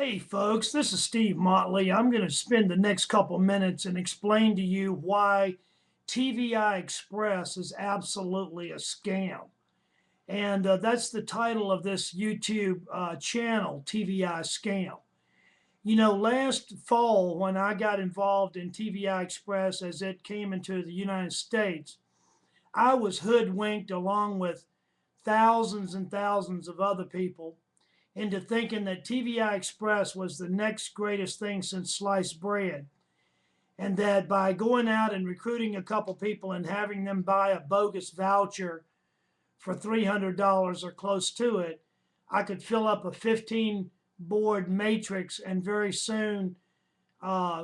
Hey folks, this is Steve Motley. I'm going to spend the next couple minutes and explain to you why TVI Express is absolutely a scam. And that's the title of this YouTube channel, TVI Scam. You know, last fall when I got involved in TVI Express as it came into the United States, I was hoodwinked along with thousands and thousands of other people into thinking that TVI Express was the next greatest thing since sliced bread. And that by going out and recruiting a couple people and having them buy a bogus voucher for $300 or close to it, I could fill up a 15 board matrix and very soon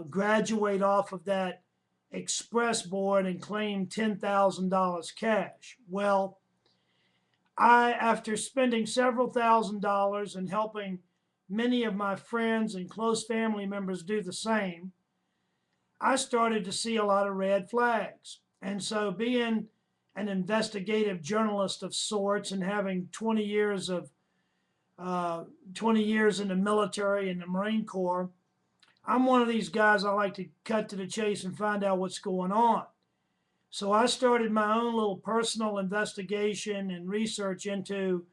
graduate off of that express board and claim $10,000 cash. Well, after spending several $1,000s and helping many of my friends and close family members do the same, I started to see a lot of red flags. And so, being an investigative journalist of sorts and having 20 years in the military and the Marine Corps, I'm one of these guys. I like to cut to the chase and find out what's going on. So I started my own little personal investigation and research into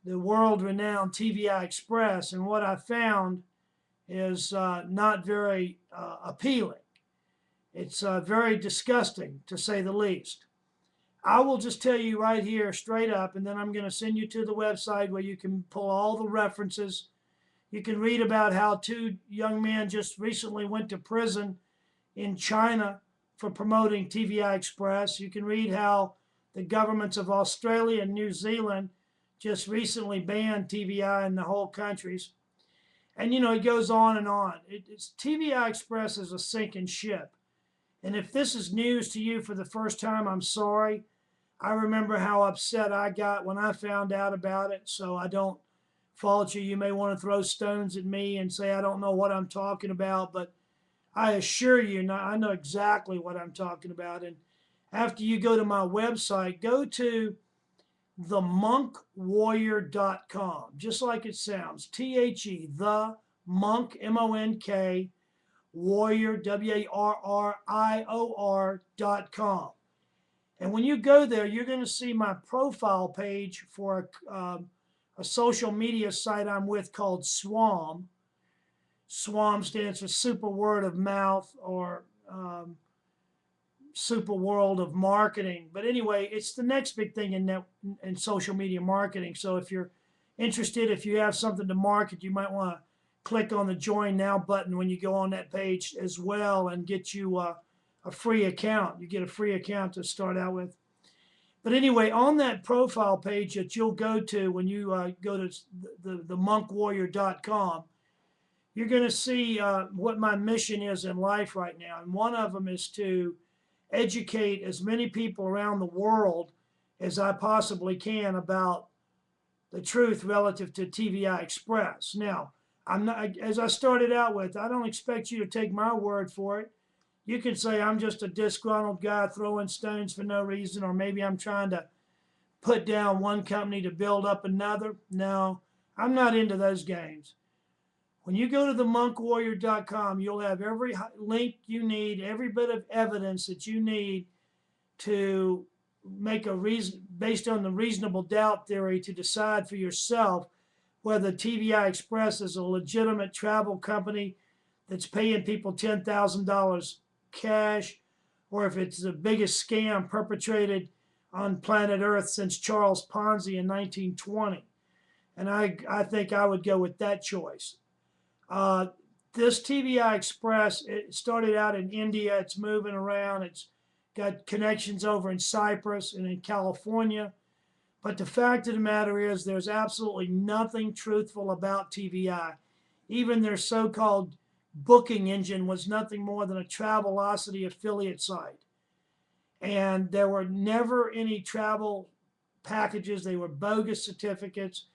the world-renowned TVI Express, and what I found is not very appealing. It's very disgusting, to say the least. I will just tell you right here straight up, and then I'm going to send you to the website where you can pull all the references. You can read about how two young men just recently went to prison in China for promoting TVI Express. You can read how the governments of Australia and New Zealand just recently banned TVI in the whole countries. And, you know, it goes on and on. TVI Express is a sinking ship. And if this is news to you for the first time, I'm sorry. I remember how upset I got when I found out about it, so I don't fault you. You may want to throw stones at me and say I don't know what I'm talking about, but I assure you, I know exactly what I'm talking about. And after you go to my website, go to themonkwarrior.com, just like it sounds. THE, the monk, MONK, warrior, WARRIOR.com. And when you go there, you're going to see my profile page for a social media site I'm with called SWAM. SWAM stands for Super Word of Mouth, or Super World of Marketing. But anyway, it's the next big thing in social media marketing. So if you're interested, if you have something to market, you might want to click on the Join Now button when you go on that page as well and get you a free account. You get a free account to start out with. But anyway, on that profile page that you'll go to when you go to themonkwarrior.com, you're going to see what my mission is in life right now. And one of them is to educate as many people around the world as I possibly can about the truth relative to TVI Express. Now, I'm not, as I started out with, I don't expect you to take my word for it. You can say I'm just a disgruntled guy throwing stones for no reason, or maybe I'm trying to put down one company to build up another. No, I'm not into those games. When you go to themonkwarrior.com, you'll have every link you need, every bit of evidence that you need to make a reason, based on the reasonable doubt theory, to decide for yourself whether TVI Express is a legitimate travel company that's paying people $10,000 cash, or if it's the biggest scam perpetrated on planet Earth since Charles Ponzi in 1920. And I think I would go with that choice. This TVI Express, it started out in India. It's moving around. It's got connections over in Cyprus and in California. But the fact of the matter is there's absolutely nothing truthful about TVI. Even their so-called booking engine was nothing more than a Travelocity affiliate site. And there were never any travel packages. They were bogus certificates.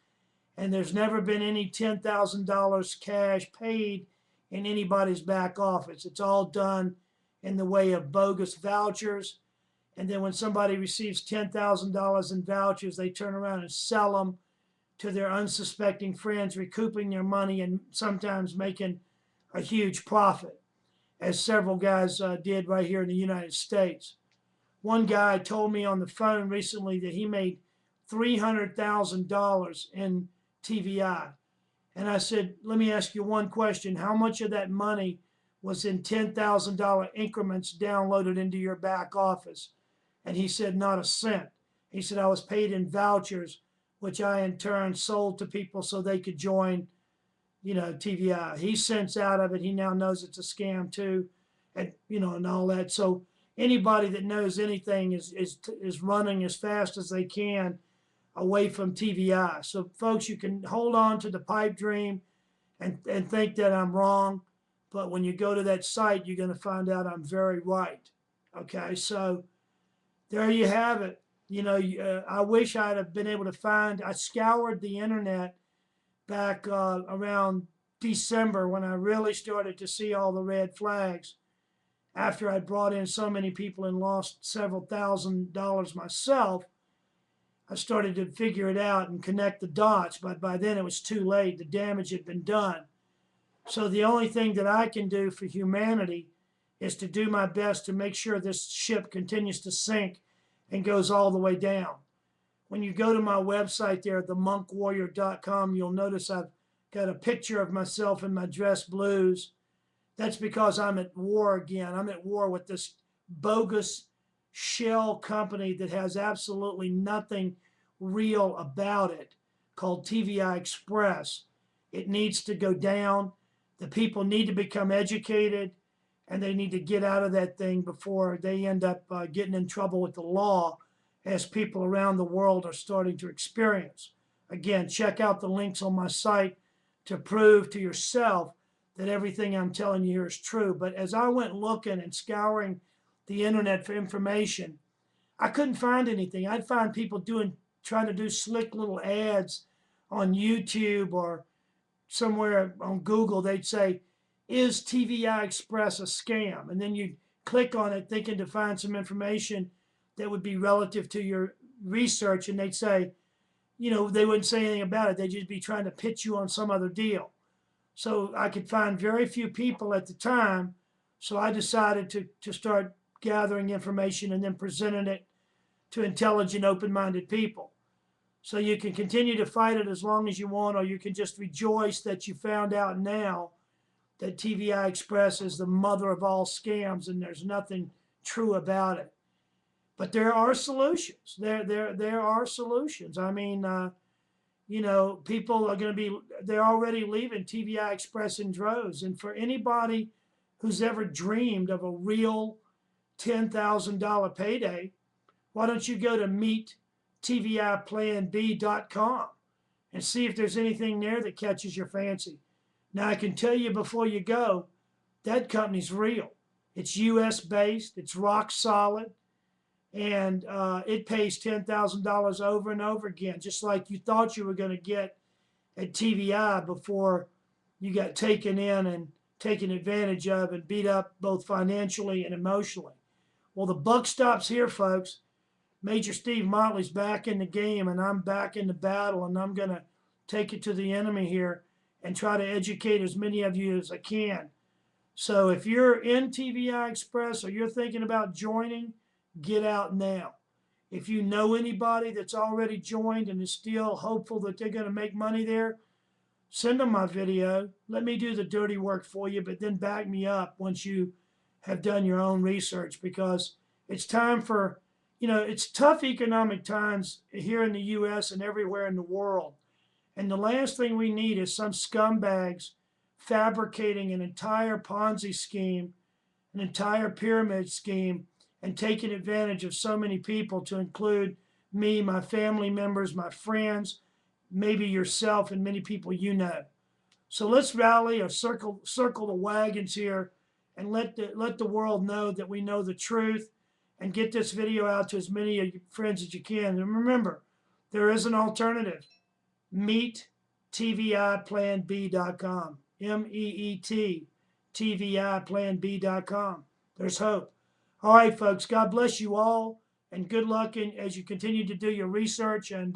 And there's never been any $10,000 cash paid in anybody's back office. It's all done in the way of bogus vouchers. And then when somebody receives $10,000 in vouchers, they turn around and sell them to their unsuspecting friends, recouping their money and sometimes making a huge profit, as several guys did right here in the United States. One guy told me on the phone recently that he made $300,000 in TVI. And I said, let me ask you one question. How much of that money was in $10,000 increments downloaded into your back office? And he said, not a cent. He said, I was paid in vouchers, which I in turn sold to people so they could join, TVI. He's since out of it. He now knows it's a scam too, and and all that. So anybody that knows anything is running as fast as they can away from TVI. So folks, you can hold on to the pipe dream and think that I'm wrong, but when you go to that site, you're going to find out I'm very right. Okay, so there you have it. I wish I'd have been able to find. I scoured the internet back around December when I really started to see all the red flags. After I brought in so many people and lost several $1,000s myself, I started to figure it out and connect the dots. But by then it was too late. The damage had been done. So the only thing that I can do for humanity is to do my best to make sure this ship continues to sink and goes all the way down. When you go to my website there, themonkwarrior.com, you'll notice I've got a picture of myself in my dress blues. That's because I'm at war again. I'm at war with this bogus shell company that has absolutely nothing real about it, called TVI Express. It needs to go down. The people need to become educated, and they need to get out of that thing before they end up getting in trouble with the law, as people around the world are starting to experience. Again, check out the links on my site to prove to yourself that everything I'm telling you here is true. But as I went looking and scouring the internet for information, I couldn't find anything. I'd find people trying to do slick little ads on YouTube or somewhere on Google. They'd say, is TVI Express a scam? And then you'd click on it thinking to find some information that would be relative to your research, and they'd say, they wouldn't say anything about it. They'd just be trying to pitch you on some other deal. So I could find very few people at the time. So I decided to start gathering information and then presenting it to intelligent, open-minded people. So you can continue to fight it as long as you want, or you can just rejoice that you found out now that TVI Express is the mother of all scams and there's nothing true about it. But there are solutions. There are solutions. I mean, people are going to be, they're already leaving TVI Express in droves. And for anybody who's ever dreamed of a real $10,000 payday, why don't you go to meetviplanb.com and see if there's anything there that catches your fancy. Now, I can tell you before you go, that company's real. It's U.S. based. It's rock solid. And it pays $10,000 over and over again, just like you thought you were going to get at TVI before you got taken in and taken advantage of and beat up both financially and emotionally. Well, the buck stops here, folks. Major Steve Motley's back in the game, and I'm back in the battle, and I'm going to take it to the enemy here and try to educate as many of you as I can. So if you're in TVI Express or you're thinking about joining, get out now. If you know anybody that's already joined and is still hopeful that they're going to make money there, send them my video. Let me do the dirty work for you, but then back me up once you have done your own research, because it's time for, it's tough economic times here in the U.S. and everywhere in the world. And the last thing we need is some scumbags fabricating an entire Ponzi scheme, an entire pyramid scheme, and taking advantage of so many people, to include me, my family members, my friends, maybe yourself, and many people you know. So let's rally or circle the wagons here and let the world know that we know the truth, and get this video out to as many of your friends as you can. And remember, there is an alternative. MEET-TVIPlanB.com. MEET TVIPlanB.com. There's hope. All right, folks, God bless you all, and good luck as you continue to do your research. And